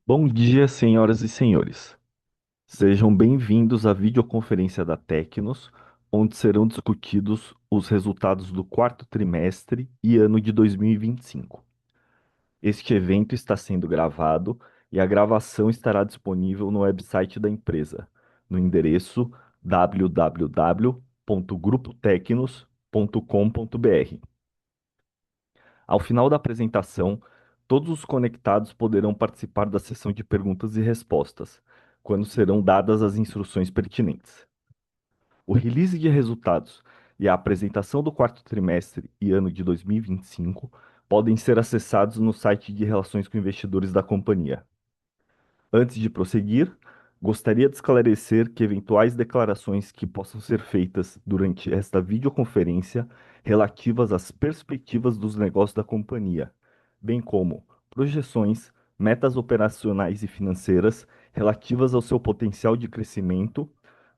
Bom dia, senhoras e senhores. Sejam bem-vindos à videoconferência da Tecnos, onde serão discutidos os resultados do quarto trimestre e ano de 2025. Este evento está sendo gravado e a gravação estará disponível no website da empresa, no endereço www.grupotecnos.com.br. Ao final da apresentação, todos os conectados poderão participar da sessão de perguntas e respostas, quando serão dadas as instruções pertinentes. O release de resultados e a apresentação do quarto trimestre e ano de 2025 podem ser acessados no site de Relações com Investidores da companhia. Antes de prosseguir, gostaria de esclarecer que eventuais declarações que possam ser feitas durante esta videoconferência relativas às perspectivas dos negócios da companhia, bem como projeções, metas operacionais e financeiras relativas ao seu potencial de crescimento,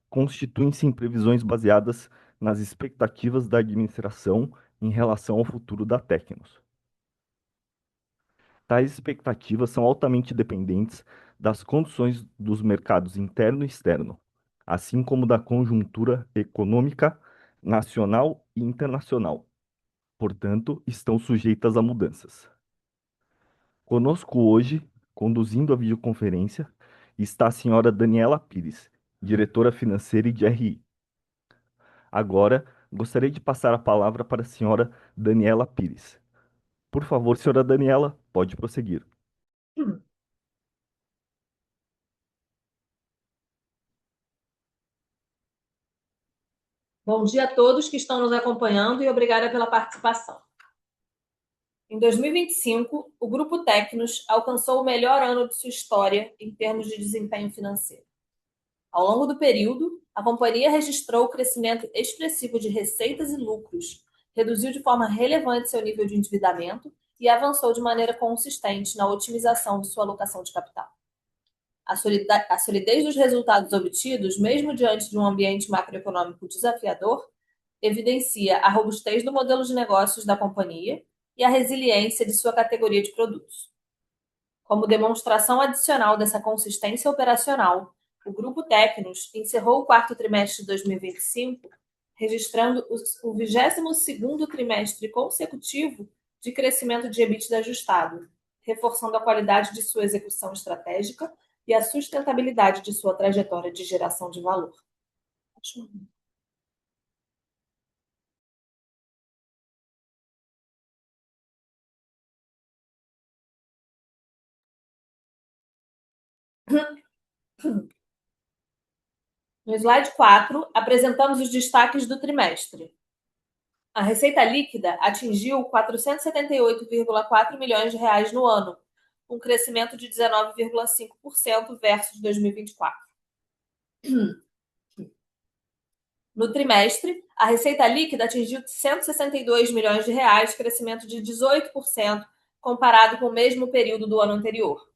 constituem-se em previsões baseadas nas expectativas da administração em relação ao futuro da Tecnos. Tais expectativas são altamente dependentes das condições dos mercados interno e externo, assim como da conjuntura econômica nacional e internacional. Portanto, estão sujeitas a mudanças. Conosco hoje, conduzindo a videoconferência, está a senhora Daniela Pires, diretora financeira e de RI. Agora, gostaria de passar a palavra para a senhora Daniela Pires. Por favor, senhora Daniela, pode prosseguir. Bom dia a todos que estão nos acompanhando e obrigada pela participação. Em 2025, o Grupo Tecnos alcançou o melhor ano de sua história em termos de desempenho financeiro. Ao longo do período, a companhia registrou o crescimento expressivo de receitas e lucros, reduziu de forma relevante seu nível de endividamento e avançou de maneira consistente na otimização de sua alocação de capital. A solidez dos resultados obtidos, mesmo diante de um ambiente macroeconômico desafiador, evidencia a robustez do modelo de negócios da companhia e a resiliência de sua categoria de produtos. Como demonstração adicional dessa consistência operacional, o Grupo Tecnos encerrou o quarto trimestre de 2025, registrando o 22º trimestre consecutivo de crescimento de EBITDA ajustado, reforçando a qualidade de sua execução estratégica e a sustentabilidade de sua trajetória de geração de valor. No slide 4, apresentamos os destaques do trimestre. A receita líquida atingiu 478,4 milhões de reais no ano, um crescimento de 19,5% versus 2024. No trimestre, a receita líquida atingiu 162 milhões de reais, crescimento de 18% comparado com o mesmo período do ano anterior.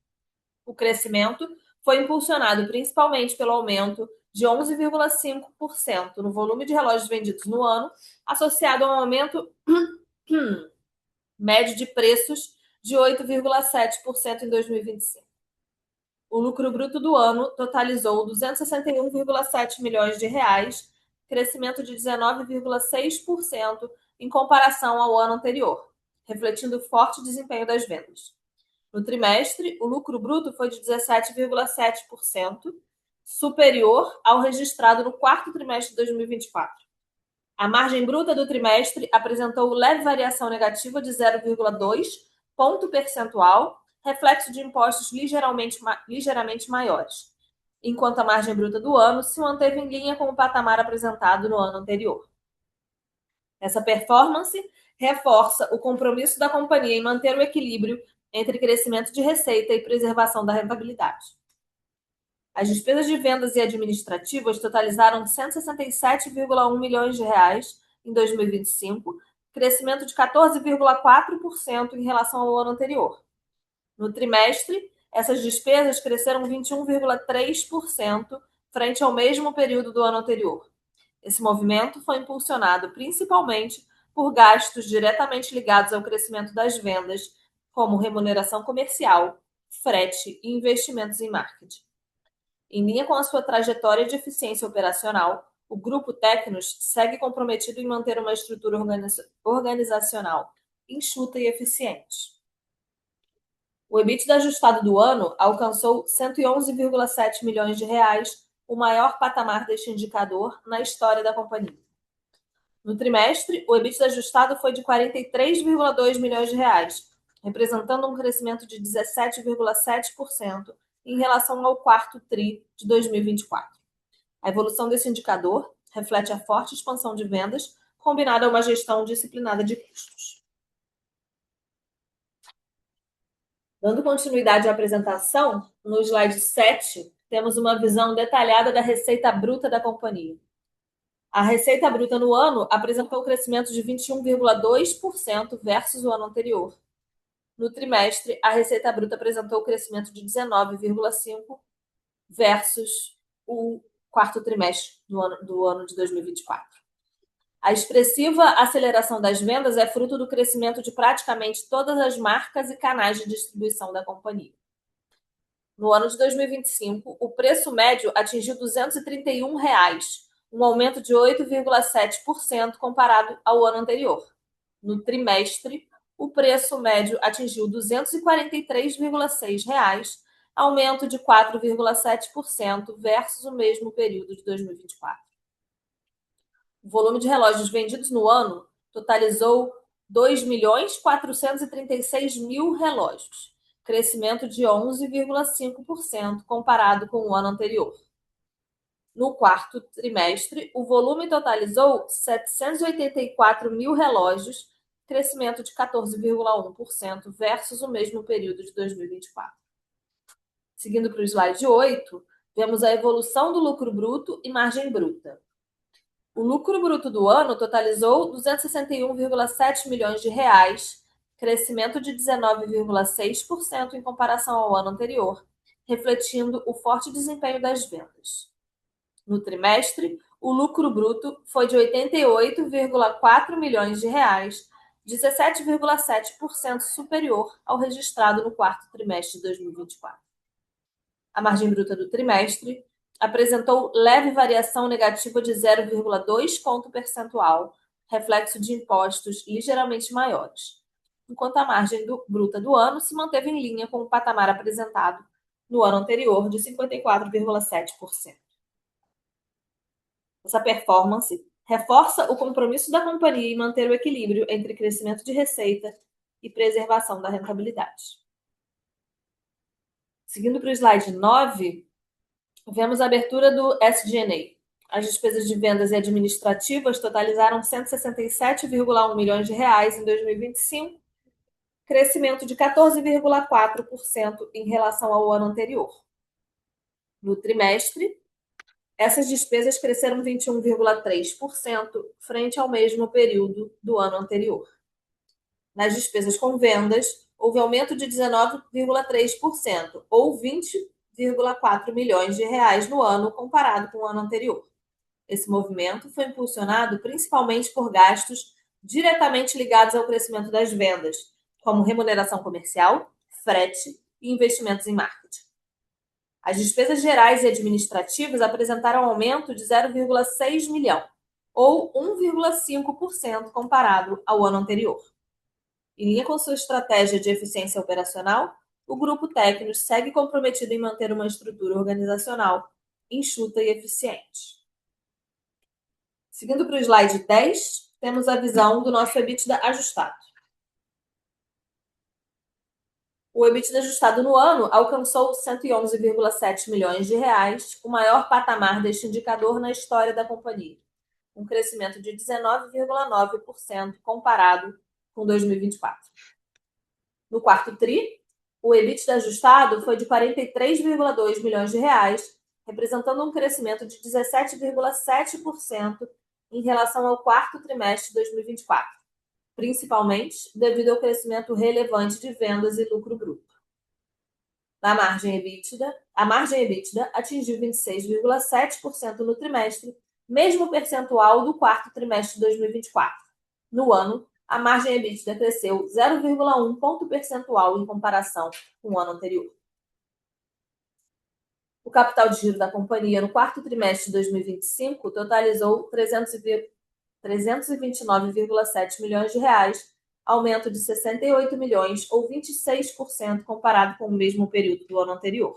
O crescimento foi impulsionado principalmente pelo aumento de 11,5% no volume de relógios vendidos no ano, associado a um aumento médio de preços de 8,7% em 2025. O lucro bruto do ano totalizou 261,7 milhões de reais, crescimento de 19,6% em comparação ao ano anterior, refletindo o forte desempenho das vendas. No trimestre, o lucro bruto foi de 17,7%, superior ao registrado no quarto trimestre de 2024. A margem bruta do trimestre apresentou leve variação negativa de 0,2 ponto percentual, reflexo de impostos ligeiramente maiores, enquanto a margem bruta do ano se manteve em linha com o patamar apresentado no ano anterior. Essa performance reforça o compromisso da companhia em manter o equilíbrio entre crescimento de receita e preservação da rentabilidade. As despesas de vendas e administrativas totalizaram 167,1 milhões de reais em 2025, crescimento de 14,4% em relação ao ano anterior. No trimestre, essas despesas cresceram 21,3% frente ao mesmo período do ano anterior. Esse movimento foi impulsionado principalmente por gastos diretamente ligados ao crescimento das vendas, como remuneração comercial, frete e investimentos em marketing. Em linha com a sua trajetória de eficiência operacional, o Grupo Tecnos segue comprometido em manter uma estrutura organizacional enxuta e eficiente. O EBITDA ajustado do ano alcançou 111,7 milhões de reais, o maior patamar deste indicador na história da companhia. No trimestre, o EBITDA ajustado foi de 43,2 milhões de reais, representando um crescimento de 17,7% em relação ao quarto TRI de 2024. A evolução desse indicador reflete a forte expansão de vendas, combinada a uma gestão disciplinada de custos. Dando continuidade à apresentação, no slide 7, temos uma visão detalhada da receita bruta da companhia. A receita bruta no ano apresentou um crescimento de 21,2% versus o ano anterior. No trimestre, a receita bruta apresentou um crescimento de 19,5% versus o quarto trimestre do ano de 2024. A expressiva aceleração das vendas é fruto do crescimento de praticamente todas as marcas e canais de distribuição da companhia. No ano de 2025, o preço médio atingiu R$ 231, um aumento de 8,7% comparado ao ano anterior. No trimestre, o preço médio atingiu R$ 243,6, aumento de 4,7% versus o mesmo período de 2024. O volume de relógios vendidos no ano totalizou 2.436.000 relógios, crescimento de 11,5% comparado com o ano anterior. No quarto trimestre, o volume totalizou 784.000 relógios, crescimento de 14,1% versus o mesmo período de 2024. Seguindo para o slide 8, vemos a evolução do lucro bruto e margem bruta. O lucro bruto do ano totalizou 261,7 milhões de reais, crescimento de 19,6% em comparação ao ano anterior, refletindo o forte desempenho das vendas. No trimestre, o lucro bruto foi de 88,4 milhões de reais, 17,7% superior ao registrado no quarto trimestre de 2024. A margem bruta do trimestre apresentou leve variação negativa de 0,2 ponto percentual, reflexo de impostos ligeiramente maiores, enquanto a margem bruta do ano se manteve em linha com o patamar apresentado no ano anterior de 54,7%. Essa performance reforça o compromisso da companhia em manter o equilíbrio entre crescimento de receita e preservação da rentabilidade. Seguindo para o slide 9, vemos a abertura do SG&A. As despesas de vendas e administrativas totalizaram 167,1 milhões de reais em 2025, crescimento de 14,4% em relação ao ano anterior. No trimestre, essas despesas cresceram 21,3% frente ao mesmo período do ano anterior. Nas despesas com vendas, houve aumento de 19,3%, ou 20,4 milhões de reais no ano comparado com o ano anterior. Esse movimento foi impulsionado principalmente por gastos diretamente ligados ao crescimento das vendas, como remuneração comercial, frete e investimentos em marketing. As despesas gerais e administrativas apresentaram aumento de 0,6 milhão, ou 1,5% comparado ao ano anterior. Em linha com sua estratégia de eficiência operacional, o Grupo Tecnos segue comprometido em manter uma estrutura organizacional enxuta e eficiente. Seguindo para o slide 10, temos a visão do nosso EBITDA ajustado. O EBITDA ajustado no ano alcançou 111,7 milhões de reais, o maior patamar deste indicador na história da companhia, um crescimento de 19,9% comparado com 2024. No quarto TRI, o EBITDA ajustado foi de 43,2 milhões de reais, representando um crescimento de 17,7% em relação ao quarto trimestre de 2024. Principalmente devido ao crescimento relevante de vendas e lucro bruto. A margem EBITDA atingiu 26,7% no trimestre, mesmo percentual do quarto trimestre de 2024. No ano, a margem EBITDA cresceu 0,1 ponto percentual em comparação com o ano anterior. capital de giro da companhia no quarto trimestre de 2025 totalizou 329,7 milhões de reais, aumento de 68 milhões ou 26% comparado com o mesmo período do ano anterior.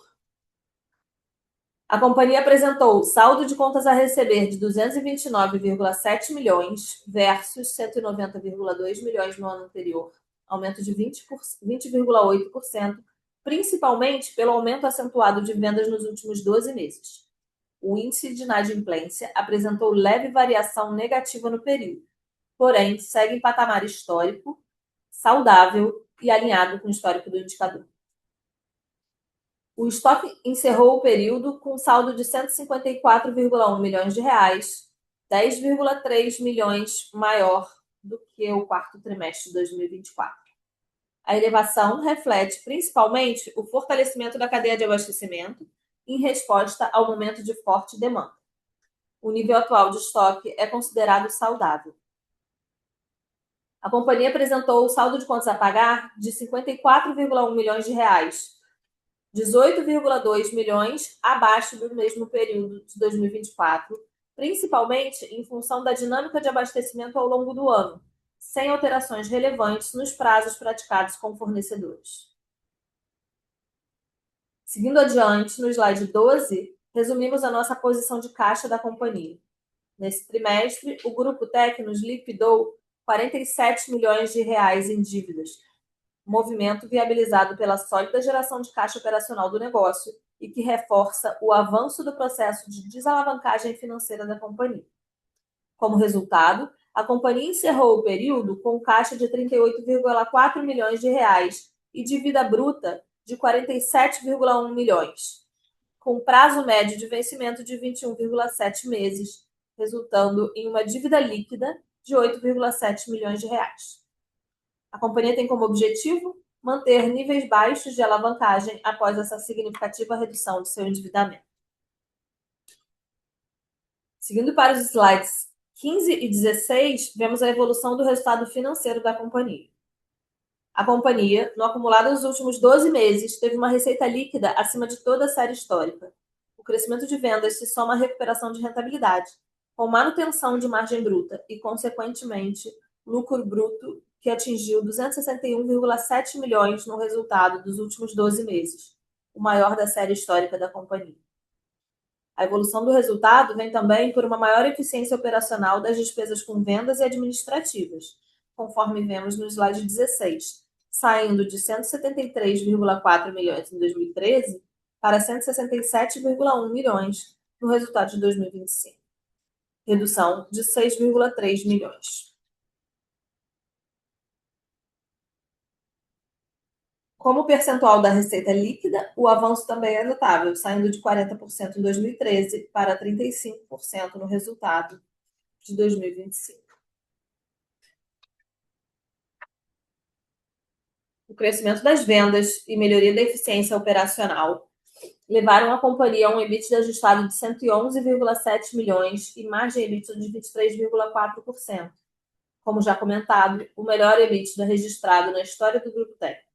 A companhia apresentou saldo de contas a receber de 229,7 milhões versus 190,2 milhões no ano anterior, aumento de 20,8%, principalmente pelo aumento acentuado de vendas nos últimos 12 meses. O índice de inadimplência apresentou leve variação negativa no período, porém segue em patamar histórico, saudável e alinhado com o histórico do indicador. O estoque encerrou o período com saldo de 154,1 milhões de reais, 10,3 milhões maior do que o quarto trimestre de 2024. A elevação reflete principalmente o fortalecimento da cadeia de abastecimento em resposta ao momento de forte demanda. O nível atual de estoque é considerado saudável. A companhia apresentou o saldo de contas a pagar de 54,1 milhões de reais, 18,2 milhões abaixo do mesmo período de 2024, principalmente em função da dinâmica de abastecimento ao longo do ano, sem alterações relevantes nos prazos praticados com fornecedores. Seguindo adiante, no slide 12, resumimos a nossa posição de caixa da companhia. Nesse trimestre, o Grupo Tecnos liquidou 47 milhões de reais em dívidas, movimento viabilizado pela sólida geração de caixa operacional do negócio e que reforça o avanço do processo de desalavancagem financeira da companhia. Como resultado, a companhia encerrou o período com caixa de 38,4 milhões de reais e dívida bruta de 47,1 milhões, com prazo médio de vencimento de 21,7 meses, resultando em uma dívida líquida de 8,7 milhões de reais. A companhia tem como objetivo manter níveis baixos de alavancagem após essa significativa redução de seu endividamento. Seguindo para os slides 15 e 16, vemos a evolução do resultado financeiro da companhia. A companhia, no acumulado dos últimos 12 meses, teve uma receita líquida acima de toda a série histórica. O crescimento de vendas se soma à recuperação de rentabilidade, com manutenção de margem bruta e, consequentemente, lucro bruto que atingiu 261,7 milhões no resultado dos últimos 12 meses, o maior da série histórica da companhia. A evolução do resultado vem também por uma maior eficiência operacional das despesas com vendas e administrativas, conforme vemos no slide 16, saindo de 173,4 milhões em 2013 para 167,1 milhões no resultado de 2025, redução de 6,3 milhões. Como percentual da receita líquida, o avanço também é notável, saindo de 40% em 2013 para 35% no resultado de 2025. O crescimento das vendas e melhoria da eficiência operacional levaram a companhia a um EBITDA ajustado de 111,7 milhões e margem EBITDA de 23,4%. Como já comentado, o melhor EBITDA registrado na história do Grupo Tecnos.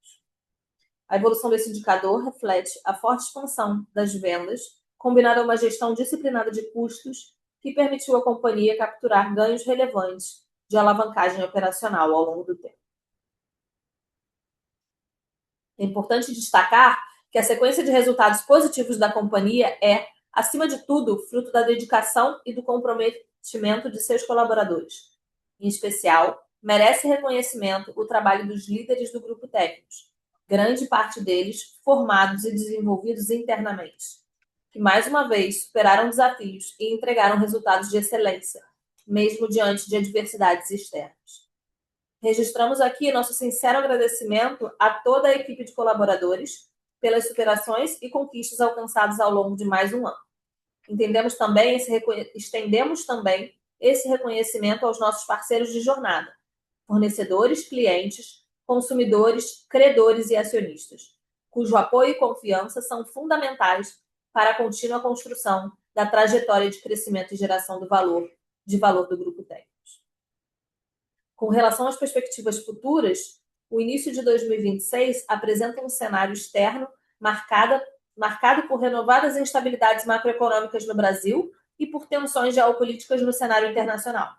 A evolução desse indicador reflete a forte expansão das vendas, combinada a uma gestão disciplinada de custos que permitiu à companhia capturar ganhos relevantes de alavancagem operacional ao longo do tempo. É importante destacar que a sequência de resultados positivos da companhia é, acima de tudo, fruto da dedicação e do comprometimento de seus colaboradores. Em especial, merece reconhecimento o trabalho dos líderes do Grupo Tecnos, grande parte deles formados e desenvolvidos internamente, que mais uma vez superaram desafios e entregaram resultados de excelência, mesmo diante de adversidades externas. Registramos aqui nosso sincero agradecimento a toda a equipe de colaboradores pelas superações e conquistas alcançadas ao longo de mais um ano. Estendemos também esse reconhecimento aos nossos parceiros de jornada, fornecedores, clientes, consumidores, credores e acionistas, cujo apoio e confiança são fundamentais para a contínua construção da trajetória de crescimento e geração de valor do Grupo Tecnos. Com relação às perspectivas futuras, o início de 2026 apresenta um cenário externo marcado marcado por renovadas instabilidades macroeconômicas no Brasil e por tensões geopolíticas no cenário internacional.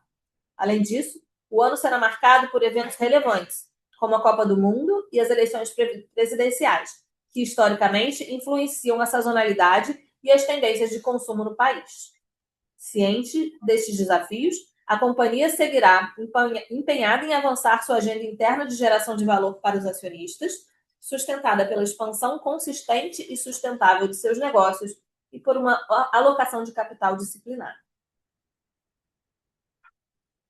Além disso, o ano será marcado por eventos relevantes, como a Copa do Mundo e as eleições presidenciais, que historicamente influenciam a sazonalidade e as tendências de consumo no país. Ciente destes desafios, a companhia seguirá empenhada em avançar sua agenda interna de geração de valor para os acionistas, sustentada pela expansão consistente e sustentável de seus negócios e por uma alocação de capital disciplinada.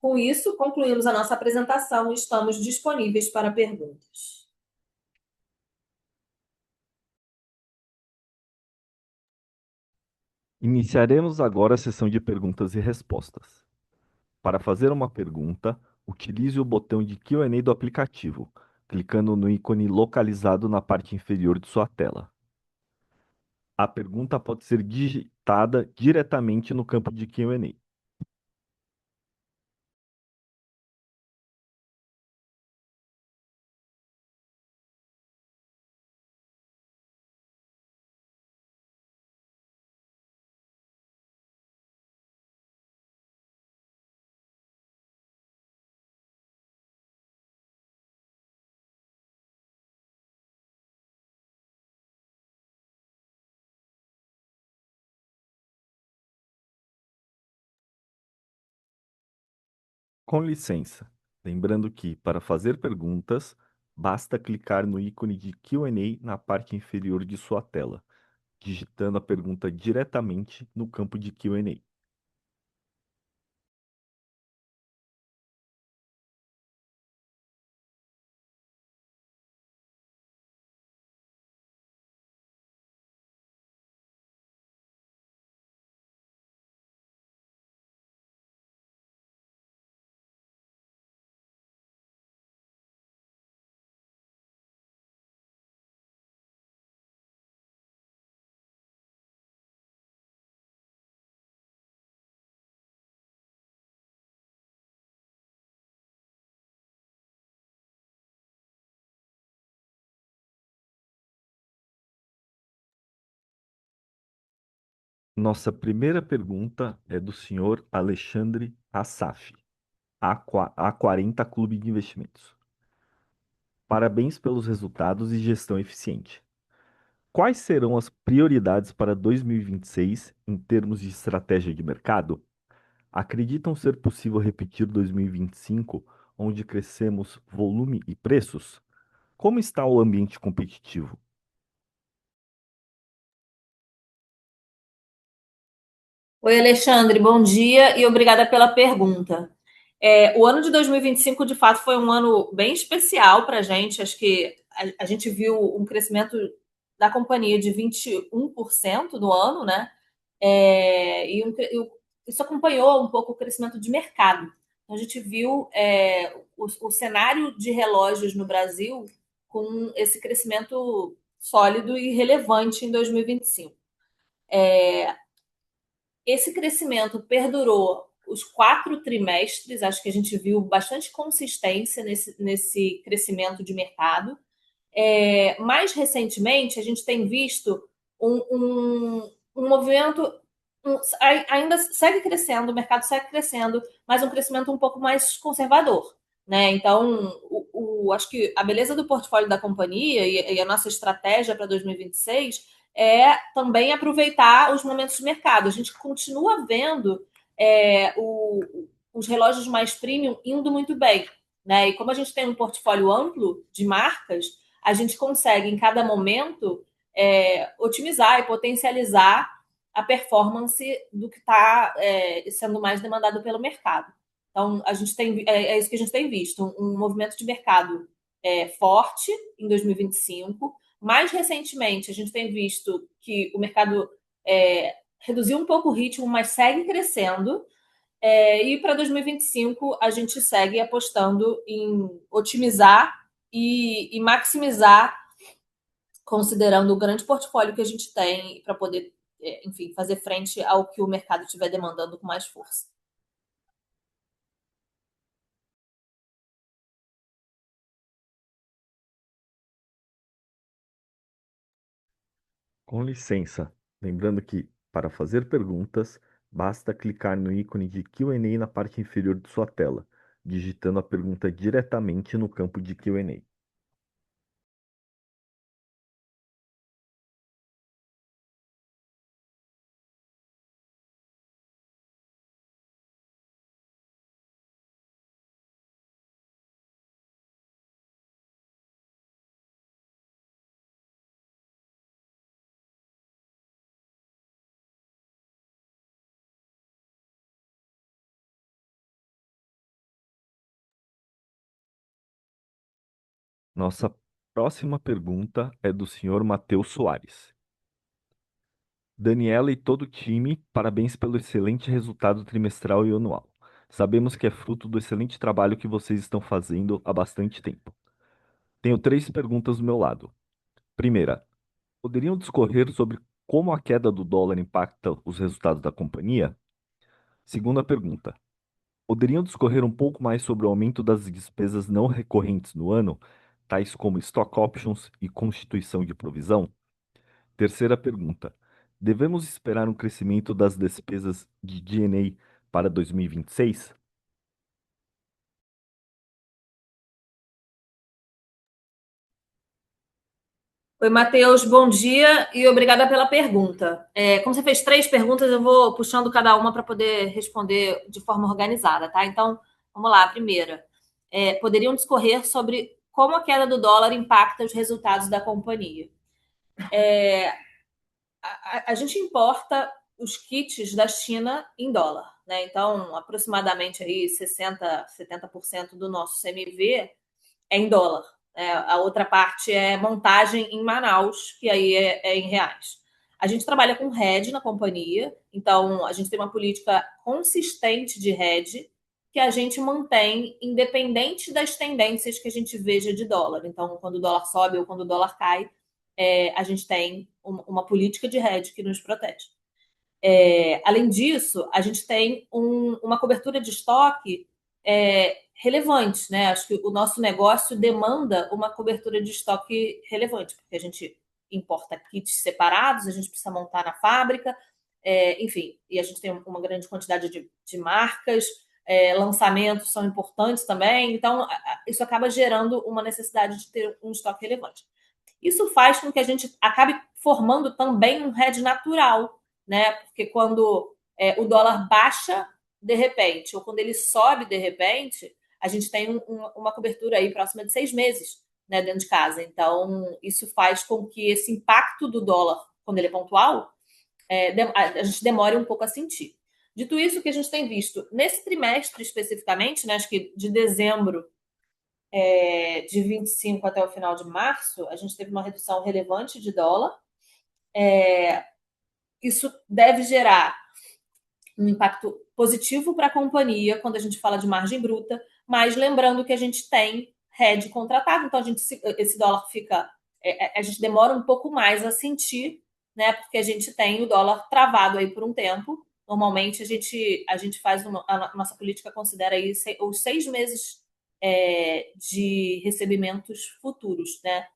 Com isso, concluímos a nossa apresentação e estamos disponíveis para perguntas. Iniciaremos agora a sessão de perguntas e respostas. Para fazer uma pergunta, utilize o botão de Q&A do aplicativo, clicando no ícone localizado na parte inferior de sua tela. A pergunta pode ser digitada diretamente no campo de Q&A. Com licença, lembrando que, para fazer perguntas, basta clicar no ícone de Q&A na parte inferior de sua tela, digitando a pergunta diretamente no campo de Q&A. Nossa primeira pergunta é do senhor Alexandre Assaf, A40 Clube de Investimentos. Parabéns pelos resultados e gestão eficiente. Quais serão as prioridades para 2026 em termos de estratégia de mercado? Acreditam ser possível repetir 2025, onde crescemos volume e preços? Como está o ambiente competitivo? Oi, Alexandre, bom dia e obrigada pela pergunta. O ano de 2025, de fato, foi um ano bem especial para a gente. Acho que a gente viu um crescimento da companhia de 21% no ano, né? Isso acompanhou um pouco o crescimento de mercado. Então, a gente viu o cenário de relógios no Brasil com esse crescimento sólido e relevante em 2025. Esse crescimento perdurou os 4 trimestres, acho que a gente viu bastante consistência nesse crescimento de mercado. Mais recentemente, a gente tem visto um movimento, ainda segue crescendo, o mercado segue crescendo, mas um crescimento um pouco mais conservador. Né? Então, acho que a beleza do portfólio da companhia e a nossa estratégia para 2026 é também aproveitar os momentos de mercado. A gente continua vendo os relógios mais premium indo muito bem. Né? E como a gente tem um portfólio amplo de marcas, a gente consegue, em cada momento, otimizar e potencializar a performance do que está sendo mais demandado pelo mercado. Então, a gente é isso que a gente tem visto, um movimento de mercado forte em 2025. Mais recentemente, a gente tem visto que o mercado reduziu um pouco o ritmo, mas segue crescendo. E para 2025, a gente segue apostando em otimizar e maximizar, considerando o grande portfólio que a gente tem para poder, enfim, fazer frente ao que o mercado estiver demandando com mais força. Com licença, lembrando que, para fazer perguntas, basta clicar no ícone de Q&A na parte inferior de sua tela, digitando a pergunta diretamente no campo de Q&A. Nossa próxima pergunta é do senhor Matheus Soares. Daniela e todo o time, parabéns pelo excelente resultado trimestral e anual. Sabemos que é fruto do excelente trabalho que vocês estão fazendo há bastante tempo. Tenho três perguntas do meu lado. Primeira, poderiam discorrer sobre como a queda do dólar impacta os resultados da companhia? Segunda pergunta, poderiam discorrer um pouco mais sobre o aumento das despesas não recorrentes no ano, tais como stock options e constituição de provisão? Terceira pergunta, devemos esperar um crescimento das despesas de G&A para 2026? Oi, Matheus, bom dia e obrigada pela pergunta. Como você fez três perguntas, eu vou puxando cada uma para poder responder de forma organizada, tá? Então, vamos lá. A primeira, poderiam discorrer sobre como a queda do dólar impacta os resultados da companhia. A gente importa os kits da China em dólar, né? Então, aproximadamente aí 60, 70% do nosso CMV é em dólar. A outra parte é montagem em Manaus, que aí é em reais. A gente trabalha com hedge na companhia, então a gente tem uma política consistente de hedge que a gente mantém independente das tendências que a gente veja de dólar. Então, quando o dólar sobe ou quando o dólar cai, a gente tem uma política de hedge que nos protege. Além disso, a gente tem uma cobertura de estoque relevante, né? Acho que o nosso negócio demanda uma cobertura de estoque relevante, porque a gente importa kits separados, a gente precisa montar na fábrica, enfim, e a gente tem uma grande quantidade de marcas, lançamentos são importantes também, então isso acaba gerando uma necessidade de ter um estoque relevante. Isso faz com que a gente acabe formando também um hedge natural, né? Porque quando o dólar baixa de repente, ou quando ele sobe de repente, a gente tem uma cobertura aí próxima de 6 meses, né, dentro de casa. Então, isso faz com que esse impacto do dólar, quando ele é pontual, a gente demore um pouco a sentir. Dito isso, o que a gente tem visto nesse trimestre especificamente, né, acho que de dezembro de 25 até o final de março, a gente teve uma redução relevante de dólar. Isso deve gerar um impacto positivo para a companhia quando a gente fala de margem bruta, mas lembrando que a gente tem hedge contratado, então esse dólar fica. A gente demora um pouco mais a sentir, né? Porque a gente tem o dólar travado aí por um tempo. Normalmente a gente faz a nossa política considera aí os 6 meses de recebimentos futuros, né?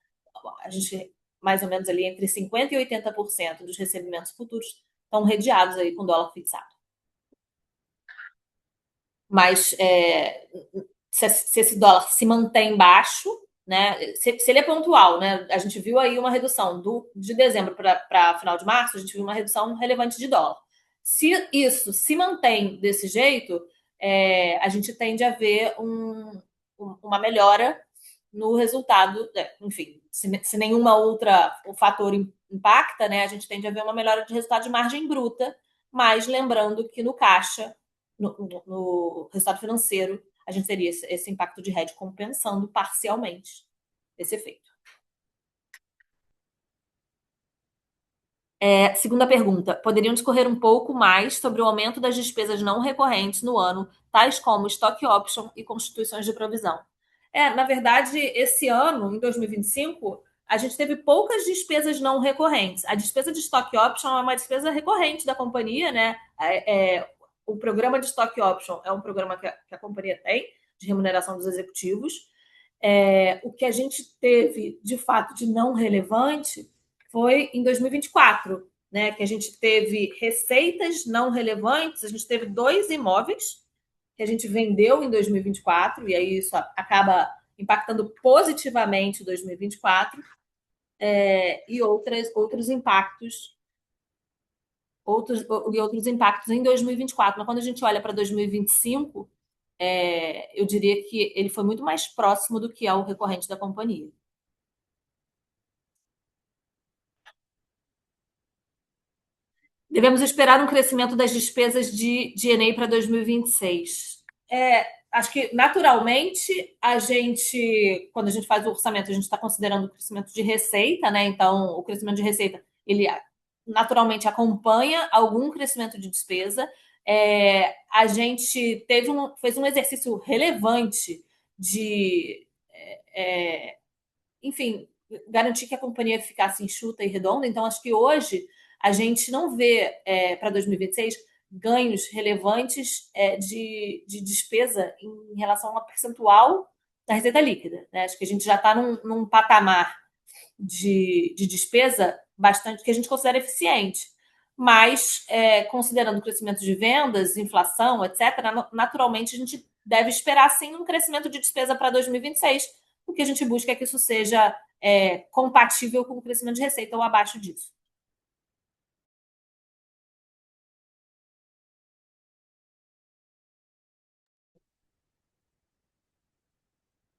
A gente mais ou menos ali entre 50% e 80% dos recebimentos futuros estão redeados aí com dólar fixado. Mas se esse dólar se mantém baixo, né? Se ele é pontual, né? A gente viu aí uma redução de dezembro para final de março, a gente viu uma redução relevante de dólar. Se isso se mantém desse jeito, a gente tende a ver uma melhora no resultado, enfim, se nenhuma outra o fator impacta, né? A gente tende a ver uma melhora de resultado de margem bruta, mas lembrando que no caixa no resultado financeiro, a gente teria esse impacto de hedge compensando parcialmente esse efeito. Segunda pergunta: poderiam discorrer um pouco mais sobre o aumento das despesas não recorrentes no ano, tais como stock option e constituições de provisão? Na verdade, esse ano, em 2025, a gente teve poucas despesas não recorrentes. A despesa de stock option é uma despesa recorrente da companhia, né? O programa de stock option é um programa que a companhia tem de remuneração dos executivos. O que a gente teve, de fato, de não relevante foi em 2024, né, que a gente teve receitas não relevantes, a gente teve dois imóveis que a gente vendeu em 2024, e aí isso acaba impactando positivamente 2024, e outros impactos, outros impactos em 2024. Mas quando a gente olha para 2025, eu diria que ele foi muito mais próximo do que é o recorrente da companhia. Devemos esperar um crescimento das despesas de D&A para 2026. Acho que, naturalmente, quando a gente faz o orçamento, a gente está considerando o crescimento de receita, né? Então, o crescimento de receita, ele naturalmente acompanha algum crescimento de despesa. A gente fez um exercício relevante de, enfim, garantir que a companhia ficasse enxuta e redonda. Então, acho que hoje a gente não vê para 2026 ganhos relevantes de despesa em relação ao percentual da receita líquida. Né? Acho que a gente já está num patamar de despesa bastante que a gente considera eficiente. Mas, considerando o crescimento de vendas, inflação, etc., naturalmente a gente deve esperar sim um crescimento de despesa para 2026. O que a gente busca é que isso seja compatível com o crescimento de receita ou abaixo disso.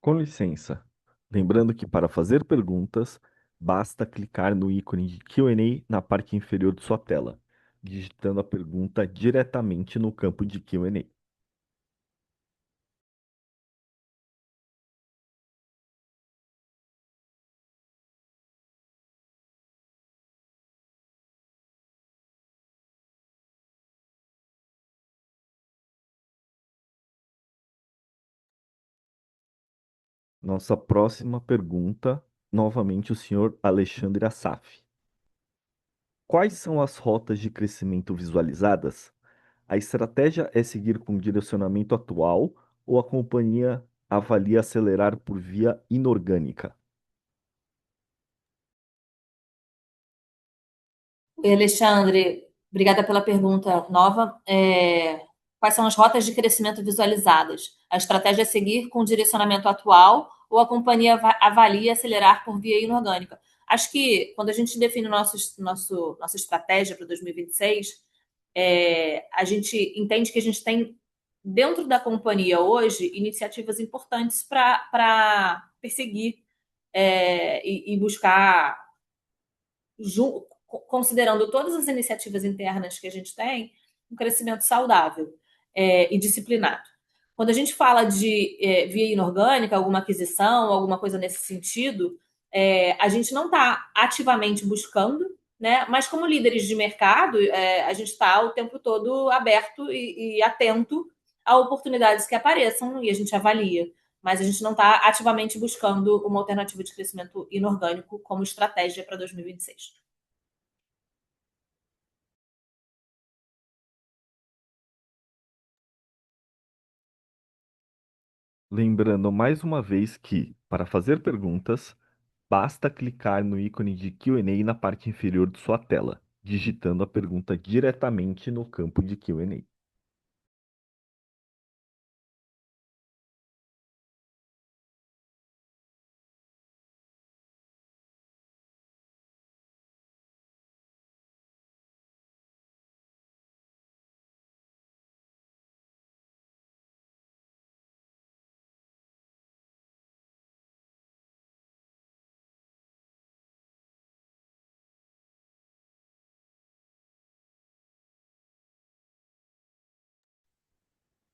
Com licença. Lembrando que para fazer perguntas, basta clicar no ícone de Q&A na parte inferior de sua tela, digitando a pergunta diretamente no campo de Q&A. Nossa próxima pergunta, novamente o senhor Alexandre Assaf. Quais são as rotas de crescimento visualizadas? A estratégia é seguir com o direcionamento atual ou a companhia avalia acelerar por via inorgânica? Oi, Alexandre, obrigada pela pergunta nova. Quais são as rotas de crescimento visualizadas? A estratégia é seguir com o direcionamento atual ou a companhia avalia acelerar por via inorgânica? Acho que quando a gente define nossa estratégia para 2026, a gente entende que a gente tem dentro da companhia hoje iniciativas importantes para perseguir e buscar considerando todas as iniciativas internas que a gente tem, um crescimento saudável e disciplinado. Quando a gente fala de via inorgânica, alguma aquisição, alguma coisa nesse sentido, a gente não está ativamente buscando, né? Mas como líderes de mercado, a gente está o tempo todo aberto e atento a oportunidades que apareçam e a gente avalia. Mas a gente não está ativamente buscando uma alternativa de crescimento inorgânico como estratégia para 2026. Lembrando mais uma vez que, para fazer perguntas, basta clicar no ícone de Q&A na parte inferior de sua tela, digitando a pergunta diretamente no campo de Q&A.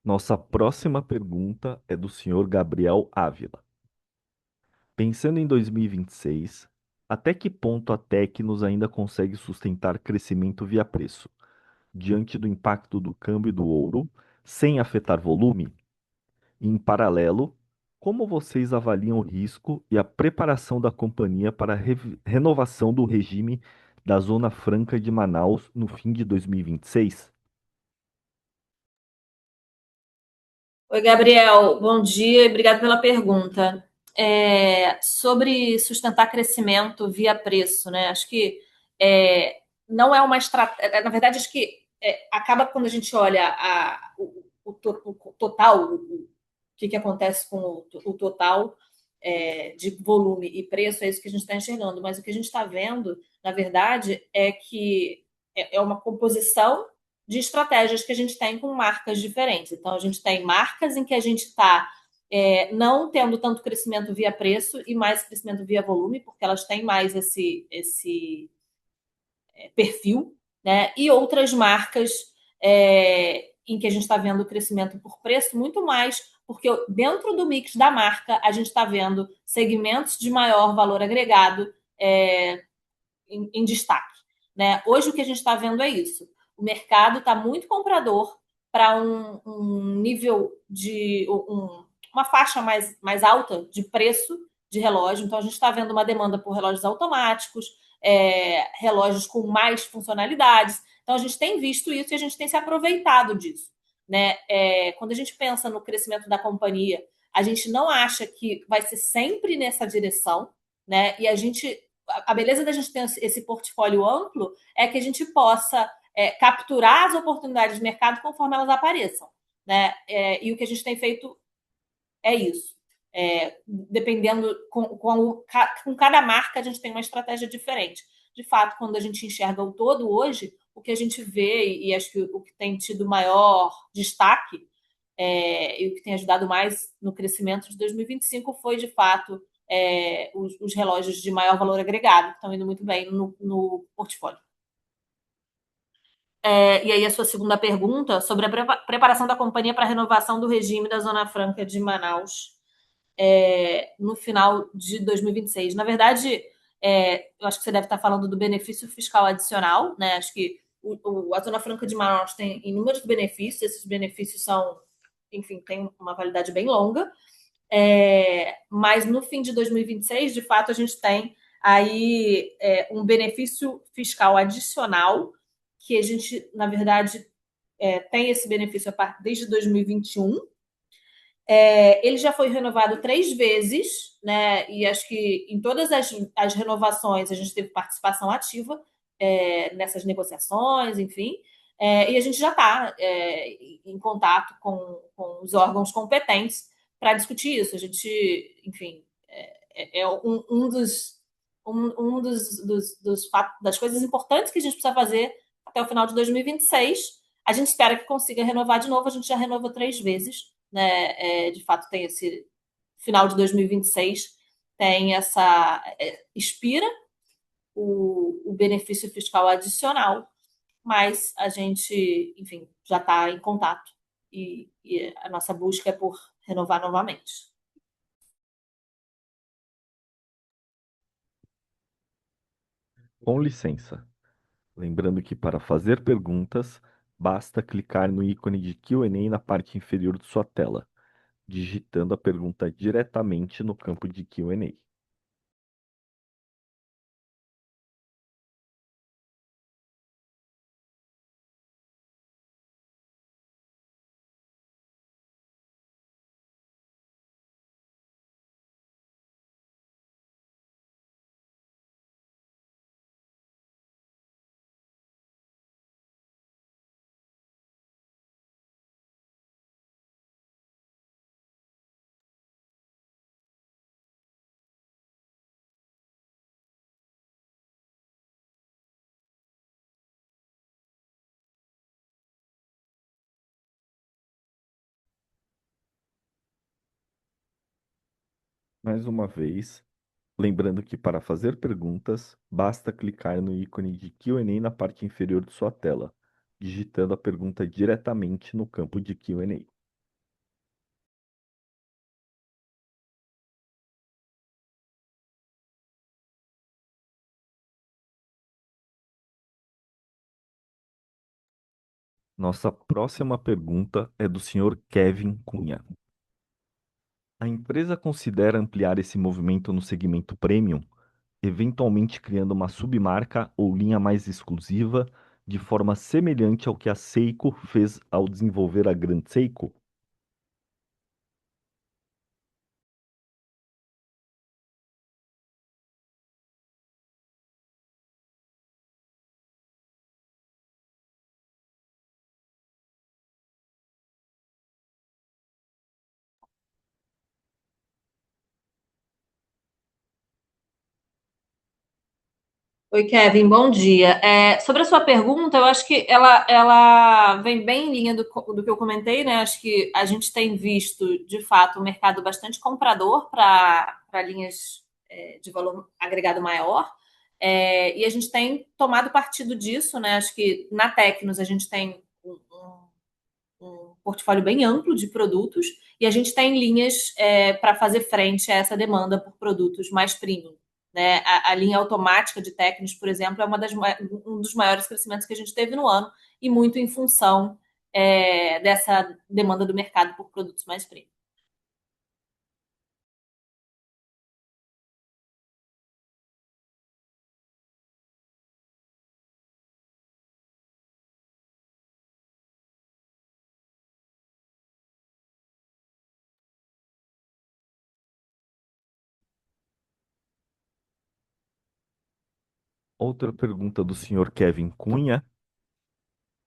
Nossa próxima pergunta é do senhor Gabriel Ávila. Pensando em 2026, até que ponto a Tecnos ainda consegue sustentar crescimento via preço, diante do impacto do câmbio do ouro, sem afetar volume? Em paralelo, como vocês avaliam o risco e a preparação da companhia para a renovação do regime da Zona Franca de Manaus no fim de 2026? Oi, Gabriel, bom dia e obrigado pela pergunta. Sobre sustentar crescimento via preço, né? Acho que não é uma estratégia. Na verdade, acho que acaba quando a gente olha o total, que acontece com o total de volume e preço, é isso que a gente está enxergando. Mas o que a gente está vendo, na verdade, é que é uma composição de estratégias que a gente tem com marcas diferentes. Então, a gente tem marcas em que a gente está não tendo tanto crescimento via preço e mais crescimento via volume, porque elas têm mais esse perfil, né? E outras marcas em que a gente está vendo crescimento por preço muito mais, porque dentro do mix da marca a gente está vendo segmentos de maior valor agregado em destaque. Né? Hoje o que a gente está vendo é isso. O mercado está muito comprador para um nível de uma faixa mais alta de preço de relógio. Então a gente está vendo uma demanda por relógios automáticos, relógios com mais funcionalidades. Então a gente tem visto isso e a gente tem se aproveitado disso. Né? Quando a gente pensa no crescimento da companhia, a gente não acha que vai ser sempre nessa direção, né? E a beleza da gente ter esse portfólio amplo é que a gente possa capturar as oportunidades de mercado conforme elas apareçam. Né? E o que a gente tem feito é isso. Dependendo, com cada marca, a gente tem uma estratégia diferente. De fato, quando a gente enxerga o todo hoje, o que a gente vê, e acho que o que tem tido maior destaque e o que tem ajudado mais no crescimento de 2025 foi, de fato, os relógios de maior valor agregado, que estão indo muito bem no portfólio. E aí, a sua segunda pergunta sobre a preparação da companhia para a renovação do regime da Zona Franca de Manaus no final de 2026. Na verdade, eu acho que você deve estar falando do benefício fiscal adicional, né? Acho que a Zona Franca de Manaus tem inúmeros benefícios, esses benefícios são, enfim, têm uma validade bem longa. Mas no fim de 2026, de fato, a gente tem aí um benefício fiscal adicional, que a gente, na verdade, tem esse benefício desde 2021. Ele já foi renovado 3 vezes, né? E acho que em todas as renovações a gente teve participação ativa nessas negociações, enfim. E a gente já está em contato com os órgãos competentes para discutir isso. A gente, enfim, é das coisas importantes que a gente precisa fazer até o final de 2026. A gente espera que consiga renovar de novo. A gente já renovou 3 vezes, né? De fato, tem esse final de 2026, tem expira o benefício fiscal adicional, mas a gente, enfim, já está em contato e a nossa busca é por renovar novamente. Com licença. Lembrando que para fazer perguntas, basta clicar no ícone de Q&A na parte inferior de sua tela, digitando a pergunta diretamente no campo de Q&A. Mais uma vez, lembrando que para fazer perguntas, basta clicar no ícone de Q&A na parte inferior de sua tela, digitando a pergunta diretamente no campo de Q&A. Nossa próxima pergunta é do senhor Kevin Cunha. A empresa considera ampliar esse movimento no segmento premium, eventualmente criando uma submarca ou linha mais exclusiva, de forma semelhante ao que a Seiko fez ao desenvolver a Grand Seiko? Oi, Kevin, bom dia. Sobre a sua pergunta, eu acho que ela vem bem em linha do que eu comentei, né? Acho que a gente tem visto, de fato, um mercado bastante comprador para linhas de valor agregado maior. E a gente tem tomado partido disso, né? Acho que na Tecnos a gente tem um portfólio bem amplo de produtos e a gente tem linhas para fazer frente a essa demanda por produtos mais premium. Né? A linha automática de técnicos, por exemplo, é um dos maiores crescimentos que a gente teve no ano e muito em função dessa demanda do mercado por produtos mais premium. Outra pergunta do senhor Kevin Cunha.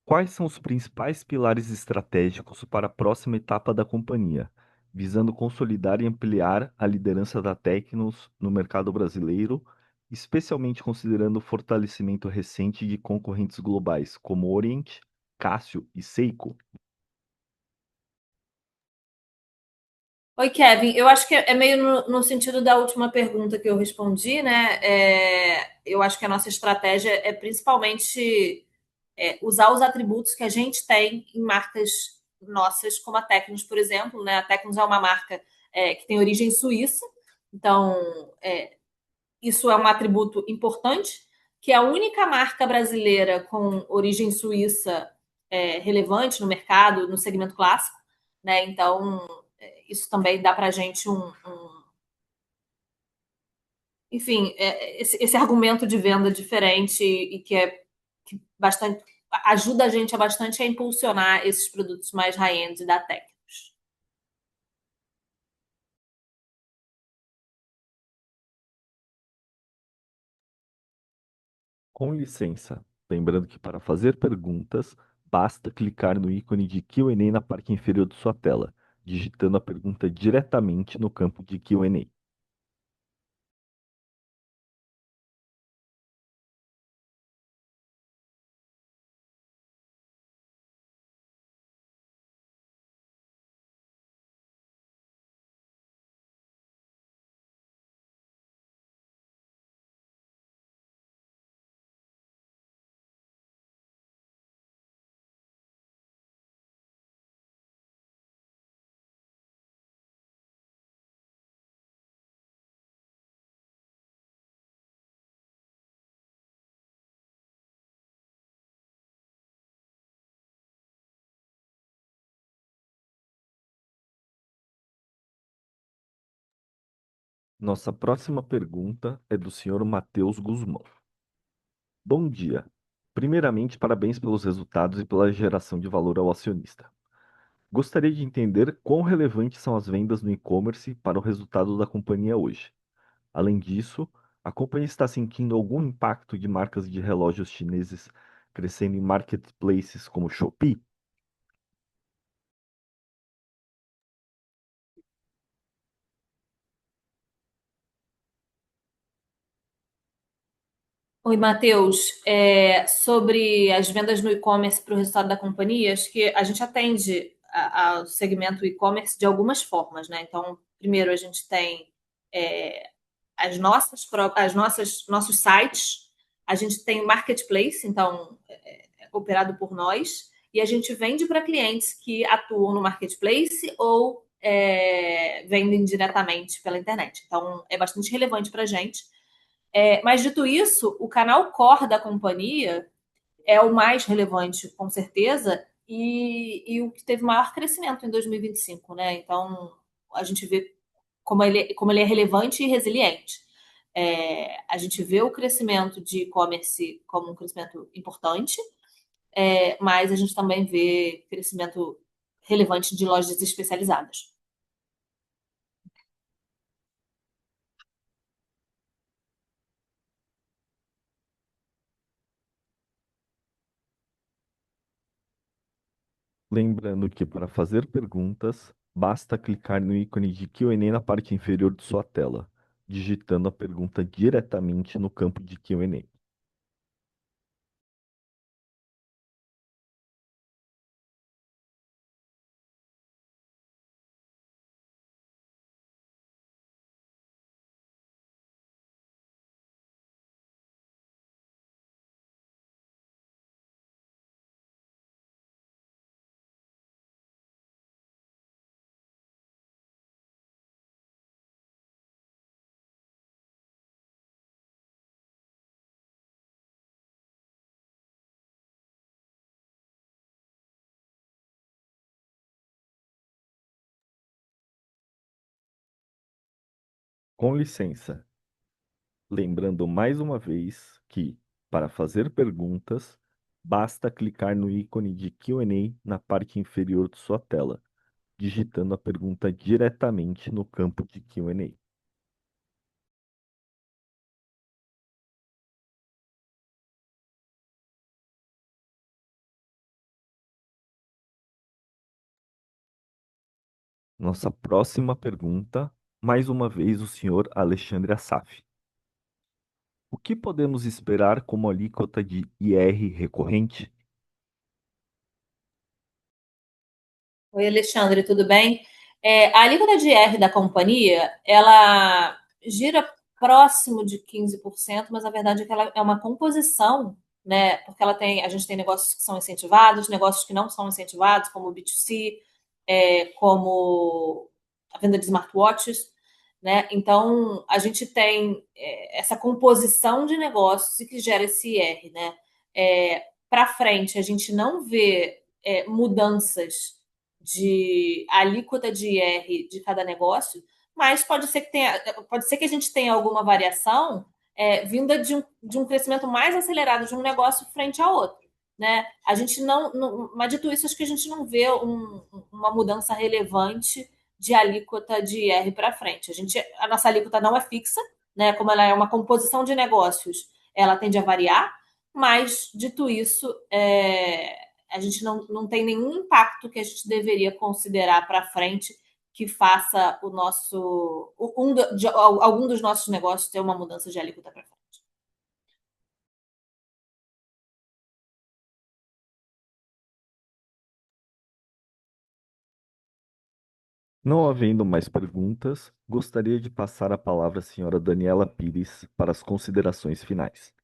Quais são os principais pilares estratégicos para a próxima etapa da companhia, visando consolidar e ampliar a liderança da Tecnos no mercado brasileiro, especialmente considerando o fortalecimento recente de concorrentes globais como Orient, Cássio e Seiko? Oi, Kevin. Eu acho que é meio no sentido da última pergunta que eu respondi, né? Eu acho que a nossa estratégia é principalmente usar os atributos que a gente tem em marcas nossas, como a Tecnos, por exemplo. Né? A Tecnos é uma marca que tem origem suíça, então isso é um atributo importante, que é a única marca brasileira com origem suíça relevante no mercado, no segmento clássico. Né? Então, isso também dá para a gente enfim, esse argumento de venda diferente e que bastante ajuda a gente a bastante a impulsionar esses produtos mais high-end da Tecnos. Com licença, lembrando que para fazer perguntas, basta clicar no ícone de Q&A na parte inferior de sua tela, digitando a pergunta diretamente no campo de Q&A. Nossa próxima pergunta é do senhor Matheus Guzmão. Bom dia. Primeiramente, parabéns pelos resultados e pela geração de valor ao acionista. Gostaria de entender quão relevantes são as vendas no e-commerce para o resultado da companhia hoje. Além disso, a companhia está sentindo algum impacto de marcas de relógios chineses crescendo em marketplaces como Shopee? Oi, Matheus. Sobre as vendas no e-commerce para o resultado da companhia, acho que a gente atende ao segmento e-commerce de algumas formas, né? Então, primeiro a gente tem é, nossos sites, a gente tem o marketplace, então operado por nós, e a gente vende para clientes que atuam no marketplace ou vendem diretamente pela internet. Então, é bastante relevante para a gente. Mas, dito isso, o canal core da companhia é o mais relevante, com certeza, e o que teve maior crescimento em 2025. Né? Então, a gente vê como ele é relevante e resiliente. A gente vê o crescimento de e-commerce como um crescimento importante, mas a gente também vê crescimento relevante de lojas especializadas. Lembrando que para fazer perguntas, basta clicar no ícone de Q&A na parte inferior de sua tela, digitando a pergunta diretamente no campo de Q&A. Com licença, lembrando mais uma vez que, para fazer perguntas, basta clicar no ícone de Q&A na parte inferior de sua tela, digitando a pergunta diretamente no campo de Q&A. Nossa próxima pergunta, mais uma vez, o senhor Alexandre Assaf. O que podemos esperar como alíquota de IR recorrente? Oi, Alexandre, tudo bem? A alíquota de R da companhia, ela gira próximo de 15%, mas a verdade é que ela é uma composição, né? Porque a gente tem negócios que são incentivados, negócios que não são incentivados, como o B2C, como a venda de smartwatches, né? Então, a gente tem essa composição de negócios e que gera esse IR, né? Para frente, a gente não vê mudanças de alíquota de IR de cada negócio, mas pode ser que a gente tenha alguma variação vinda de um crescimento mais acelerado de um negócio frente a outro. Né? A gente não, mas dito isso, acho que a gente não vê uma mudança relevante de alíquota de IR para frente. A nossa alíquota não é fixa, né? Como ela é uma composição de negócios, ela tende a variar, mas dito isso, a gente não tem nenhum impacto que a gente deveria considerar para frente que faça o nosso algum dos nossos negócios ter uma mudança de alíquota para frente. Não havendo mais perguntas, gostaria de passar a palavra à senhora Daniela Pires para as considerações finais.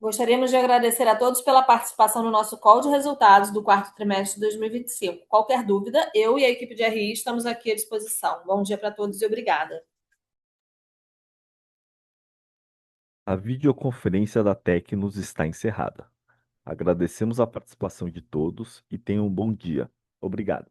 Gostaríamos de agradecer a todos pela participação no nosso call de resultados do quarto trimestre de 2025. Qualquer dúvida, eu e a equipe de RI estamos aqui à disposição. Bom dia para todos e obrigada. A videoconferência da Tecnos está encerrada. Agradecemos a participação de todos e tenham um bom dia. Obrigado.